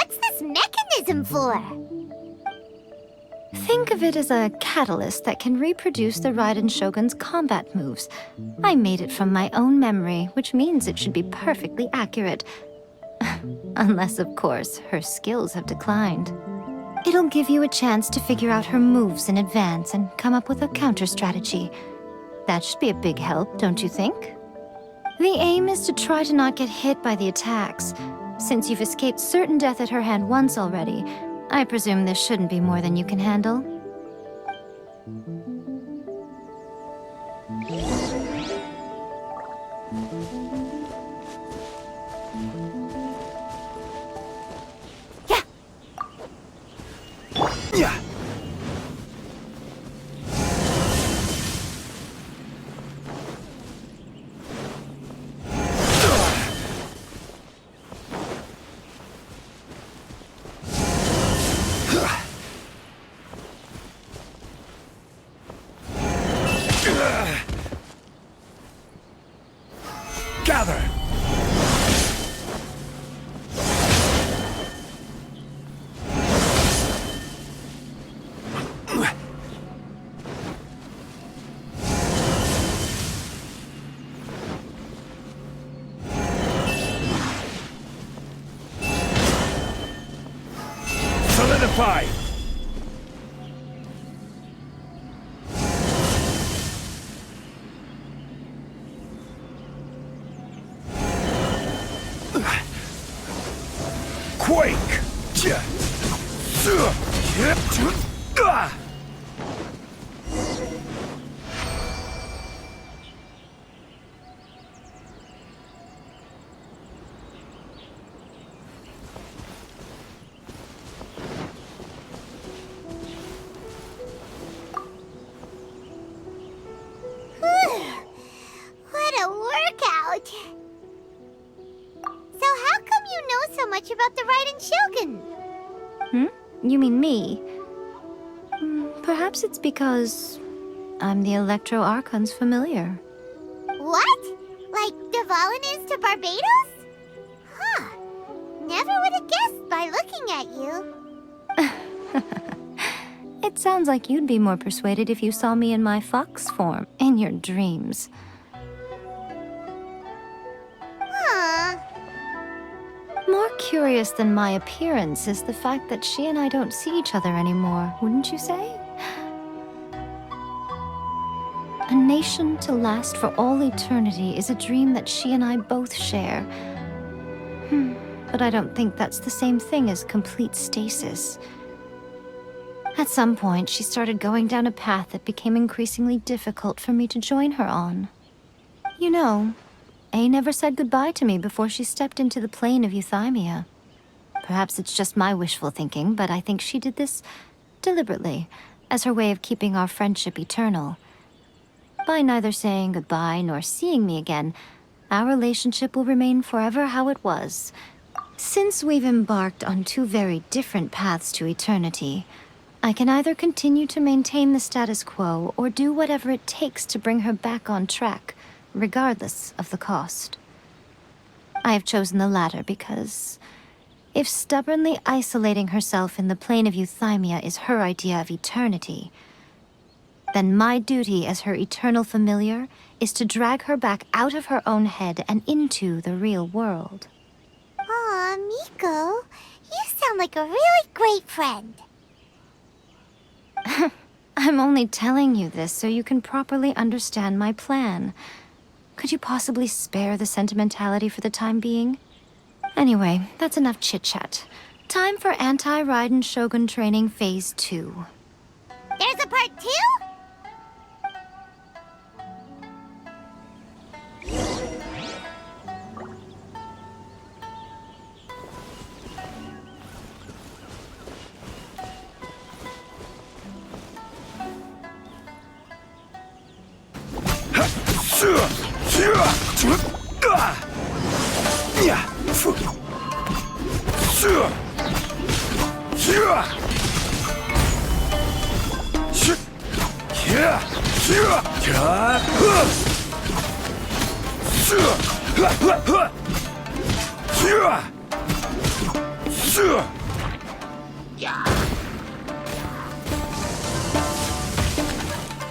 What's this mechanism for? Think of it as a catalyst that can reproduce the Raiden Shogun's combat moves. I made it from my own memory, which means it should be perfectly accurate. Unless, of course, her skills have declined. It'll give you a chance to figure out her moves in advance and come up with a counter strategy. That should be a big help, don't you think? The aim is to try to not get hit by the attacks. Since you've escaped certain death at her hand once already, I presume this shouldn't be more than you can handle. Yeah. Gather! Solidify! Quake! What a workout! So how come you know so much about the Raiden Shogun? You mean me? Perhaps it's because I'm the Electro Archon's familiar. What? Like Dvalin is to Barbados? Huh. Never would have guessed by looking at you. It sounds like you'd be more persuaded if you saw me in my fox form, in your dreams. Huh. More curious than my appearance is the fact that she and I don't see each other anymore, wouldn't you say? A nation to last for all eternity is a dream that she and I both share. But I don't think that's the same thing as complete stasis. At some point, she started going down a path that became increasingly difficult for me to join her on. You know, A never said goodbye to me before she stepped into the plane of euthymia. Perhaps it's just my wishful thinking, but I think she did this deliberately, as her way of keeping our friendship eternal. By neither saying goodbye nor seeing me again, our relationship will remain forever how it was. Since we've embarked on two very different paths to eternity, I can either continue to maintain the status quo or do whatever it takes to bring her back on track, regardless of the cost. I have chosen the latter because if stubbornly isolating herself in the plane of euthymia is her idea of eternity, then my duty as her eternal familiar is to drag her back out of her own head and into the real world. Aw, Miko, you sound like a really great friend. I'm only telling you this so you can properly understand my plan. Could you possibly spare the sentimentality for the time being? Anyway, that's enough chit-chat. Time for Anti-Raiden Shogun Training Phase 2. There's a part 2?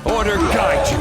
Order guide you.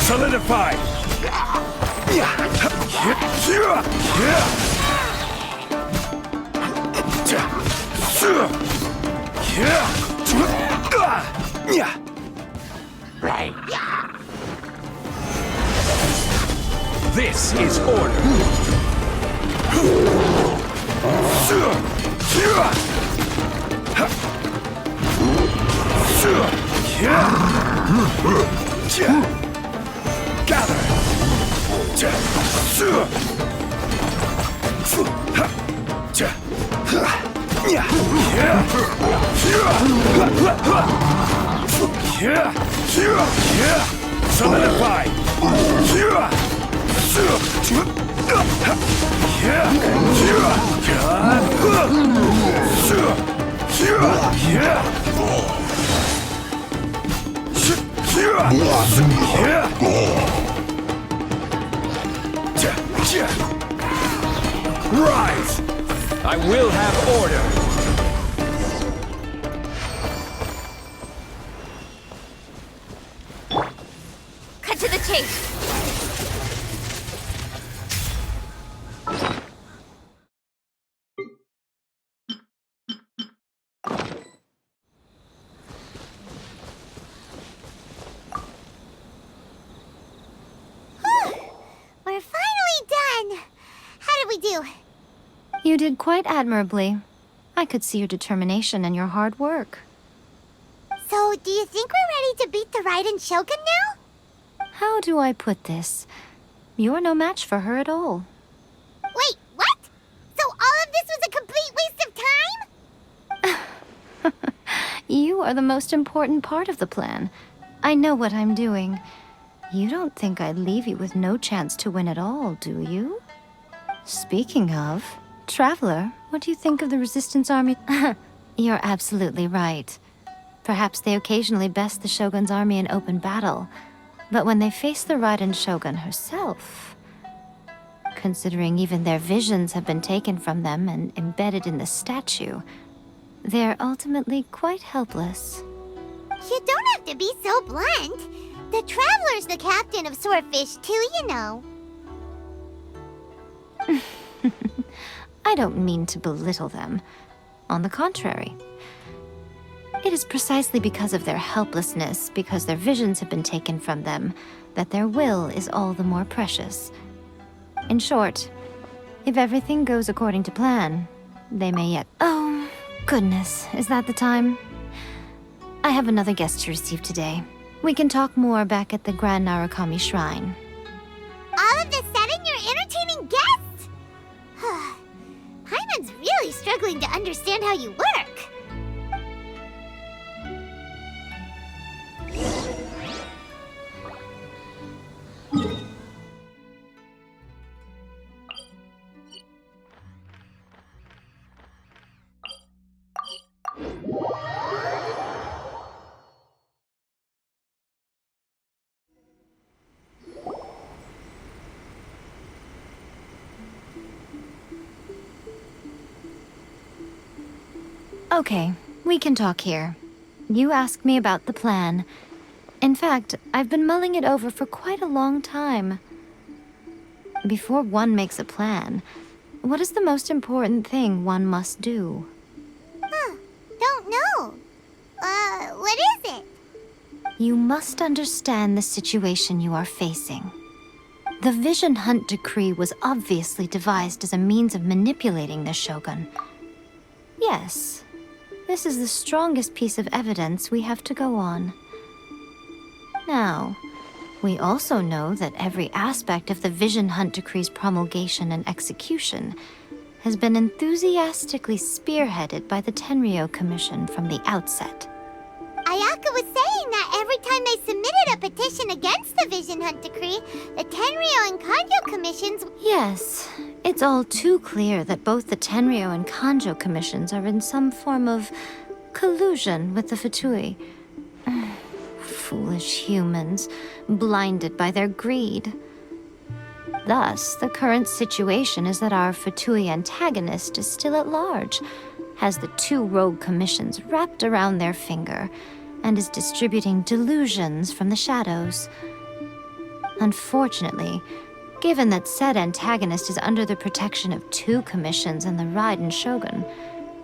Solidify. This is order. Gather. Solidify. Rise! I will have order. Cut to the chase. We're finally done. How did we do? You did quite admirably. I could see your determination and your hard work. So, do you think we're ready to beat the Raiden Shogun now? How do I put this? You're no match for her at all. Wait, what? So all of this was a complete waste of time? You are the most important part of the plan. I know what I'm doing. You don't think I'd leave you with no chance to win at all, do you? Speaking of, Traveler, what do you think of the Resistance Army? You're absolutely right. Perhaps they occasionally best the Shogun's army in open battle, but when they face the Raiden Shogun herself, considering even their visions have been taken from them and embedded in the statue, they're ultimately quite helpless. You don't have to be so blunt. The Traveler's the captain of Swordfish too, you know. I don't mean to belittle them. On the contrary. It is precisely because of their helplessness, because their visions have been taken from them, that their will is all the more precious. In short, if everything goes according to plan, they may yet— Oh, goodness, is that the time? I have another guest to receive today. We can talk more back at the Grand Narukami Shrine. All of a sudden, you're entertaining guests? Paimon's really struggling to understand how you work. Okay, we can talk here. You asked me about the plan. In fact, I've been mulling it over for quite a long time. Before one makes a plan, what is the most important thing one must do? Don't know. What is it? You must understand the situation you are facing. The Vision Hunt Decree was obviously devised as a means of manipulating the Shogun. Yes, this is the strongest piece of evidence we have to go on. Now, we also know that every aspect of the Vision Hunt Decree's promulgation and execution has been enthusiastically spearheaded by the Tenryo Commission from the outset. Ayaka was saying that every time they submitted a petition against the Vision Hunt Decree, the Tenryou and Kanjo commissions... Yes, it's all too clear that both the Tenryou and Kanjo commissions are in some form of collusion with the Fatui. Foolish humans, blinded by their greed. Thus, the current situation is that our Fatui antagonist is still at large, has the two rogue commissions wrapped around their finger, and is distributing delusions from the shadows. Unfortunately, given that said antagonist is under the protection of two commissions and the Raiden Shogun,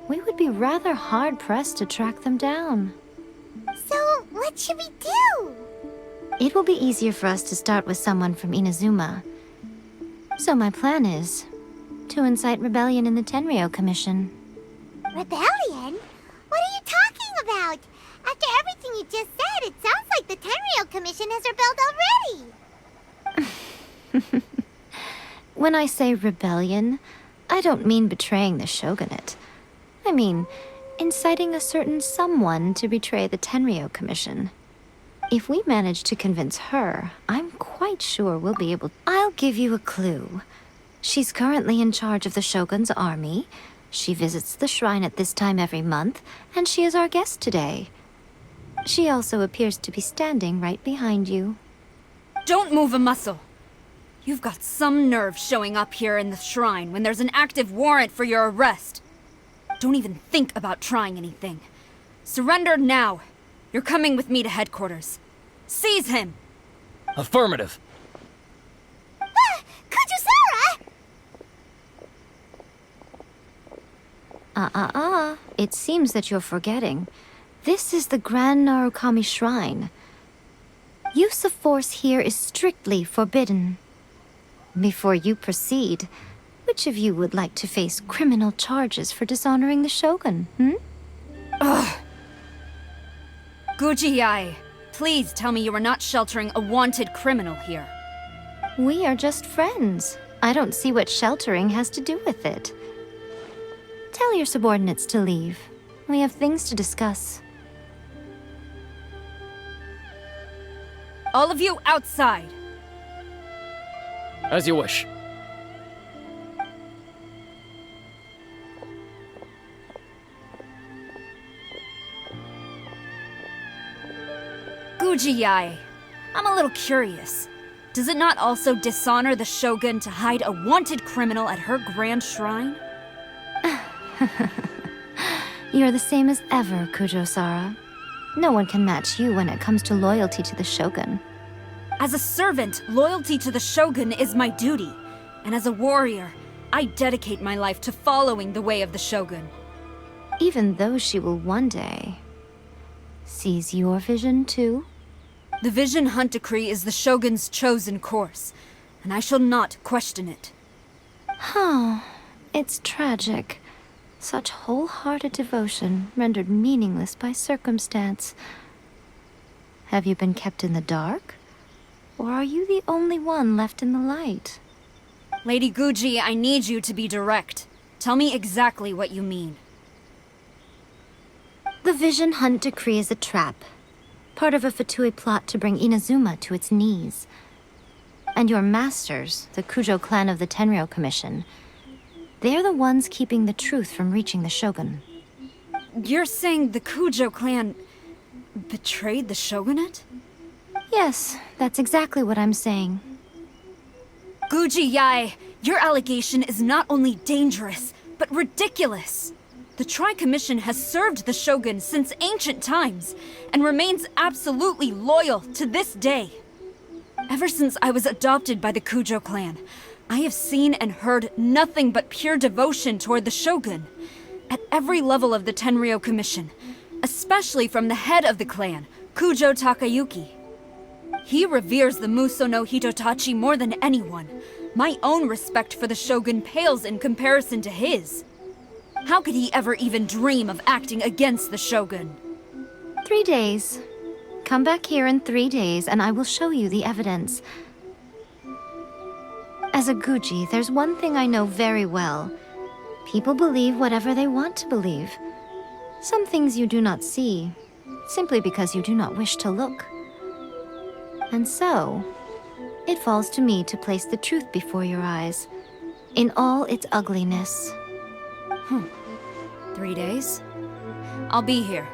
we would be rather hard-pressed to track them down. So, what should we do? It will be easier for us to start with someone from Inazuma. So my plan is to incite rebellion in the Tenryou Commission. Rebellion? What are you talking about? After everything you just said, it sounds like the Tenryou Commission has rebelled already. When I say rebellion, I don't mean betraying the shogunate. I mean inciting a certain someone to betray the Tenryou Commission. If we manage to convince her, I'm quite sure we'll be able... I'll give you a clue. She's currently in charge of the Shogun's army. She visits the shrine at this time every month, and she is our guest today. She also appears to be standing right behind you. Don't move a muscle. You've got some nerve showing up here in the shrine when there's an active warrant for your arrest. Don't even think about trying anything. Surrender now. You're coming with me to headquarters. Seize him! Affirmative. Kujusara! It seems that you're forgetting. This is the Grand Narukami Shrine. Use of force here is strictly forbidden. Before you proceed, which of you would like to face criminal charges for dishonoring the Shogun, Ugh! Guji-ai, please tell me you are not sheltering a wanted criminal here. We are just friends. I don't see what sheltering has to do with it. Tell your subordinates to leave. We have things to discuss. All of you outside! As you wish. Guji-ai, I'm a little curious. Does it not also dishonor the Shogun to hide a wanted criminal at her grand shrine? You're the same as ever, Kujo-sara. No one can match you when it comes to loyalty to the Shogun. As a servant, loyalty to the Shogun is my duty. And as a warrior, I dedicate my life to following the way of the Shogun. Even though she will one day seize your vision too? The Vision Hunt Decree is the Shogun's chosen course, and I shall not question it. It's tragic. Such wholehearted devotion rendered meaningless by circumstance. Have you been kept in the dark? Or are you the only one left in the light? Lady Guji, I need you to be direct. Tell me exactly what you mean. The Vision Hunt Decree is a trap. Part of a Fatui plot to bring Inazuma to its knees. And your masters, the Kujo clan of the Tenryou Commission, they're the ones keeping the truth from reaching the Shogun. You're saying the Kujo clan betrayed the Shogunate? Yes, that's exactly what I'm saying. Guji-ai, your allegation is not only dangerous, but ridiculous. The Tri-Commission has served the Shogun since ancient times, and remains absolutely loyal to this day. Ever since I was adopted by the Kujo clan, I have seen and heard nothing but pure devotion toward the Shogun. At every level of the Tenryou Commission, especially from the head of the clan, Kujo Takayuki. He reveres the Muso no Hitotachi more than anyone. My own respect for the Shogun pales in comparison to his. How could he ever even dream of acting against the Shogun? 3 days. Come back here in 3 days and I will show you the evidence. As a Guji, there's one thing I know very well. People believe whatever they want to believe. Some things you do not see, simply because you do not wish to look. And so, it falls to me to place the truth before your eyes, in all its ugliness. 3 days? I'll be here.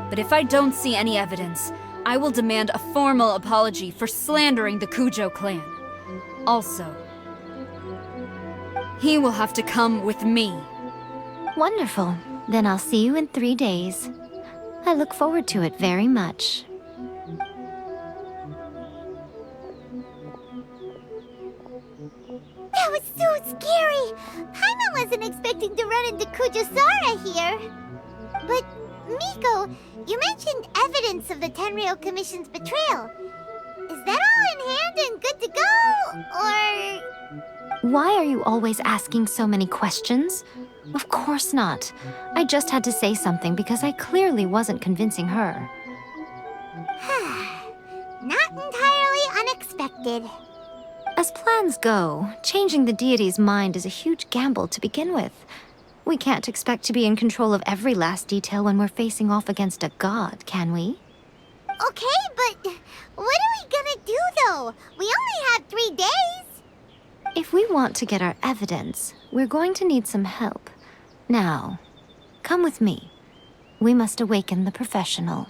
But if I don't see any evidence, I will demand a formal apology for slandering the Kujo clan. Also, he will have to come with me. Wonderful. Then I'll see you in 3 days. I look forward to it very much. That was so scary! Paimon wasn't expecting to run into Kujosara here. But, Miko, you mentioned evidence of the Tenryou Commission's betrayal. Is that all in hand and good to go, or...? Why are you always asking so many questions? Of course not. I just had to say something because I clearly wasn't convincing her. Not entirely unexpected. As plans go, changing the deity's mind is a huge gamble to begin with. We can't expect to be in control of every last detail when we're facing off against a god, can we? Okay, but what are we gonna do, though? We only have 3 days. If we want to get our evidence, we're going to need some help. Now, come with me. We must awaken the professional.